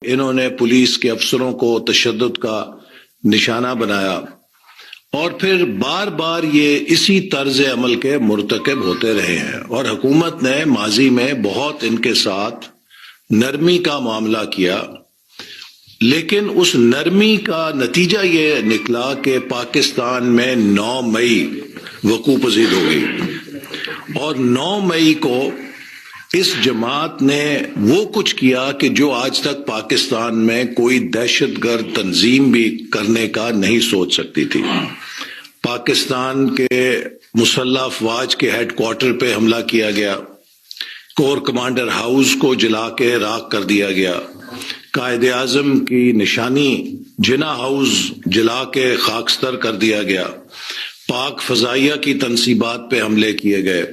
انہوں نے پولیس کے افسروں کو تشدد کا نشانہ بنایا اور پھر بار بار یہ اسی طرز عمل کے مرتکب ہوتے رہے ہیں، اور حکومت نے ماضی میں بہت ان کے ساتھ نرمی کا معاملہ کیا، لیکن اس نرمی کا نتیجہ یہ نکلا کہ پاکستان میں 9 مئی وقوع پذیر ہو گئی، اور 9 مئی کو اس جماعت نے وہ کچھ کیا کہ جو آج تک پاکستان میں کوئی دہشت گرد تنظیم بھی کرنے کا نہیں سوچ سکتی تھی۔ پاکستان کے مسلح افواج کے ہیڈ کوارٹر پہ حملہ کیا گیا، کور کمانڈر ہاؤس کو جلا کے راکھ کر دیا گیا، قائد اعظم کی نشانی جناح ہاؤس جلا کے خاکستر کر دیا گیا، پاک فضائیہ کی تنصیبات پہ حملے کیے گئے،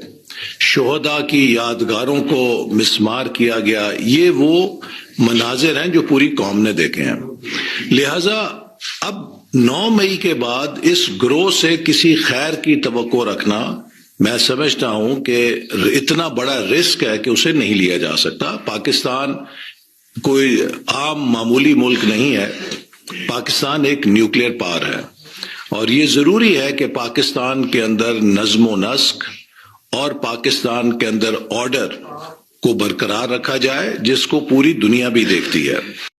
شہداء کی یادگاروں کو مسمار کیا گیا۔ یہ وہ مناظر ہیں جو پوری قوم نے دیکھے ہیں۔ لہذا اب 9 مئی کے بعد اس گروہ سے کسی خیر کی توقع رکھنا، میں سمجھتا ہوں کہ اتنا بڑا رسک ہے کہ اسے نہیں لیا جا سکتا۔ پاکستان کوئی عام معمولی ملک نہیں ہے، پاکستان ایک نیوکلیئر پاور ہے، اور یہ ضروری ہے کہ پاکستان کے اندر نظم و نسق اور پاکستان کے اندر آرڈر کو برقرار رکھا جائے، جس کو پوری دنیا بھی دیکھتی ہے۔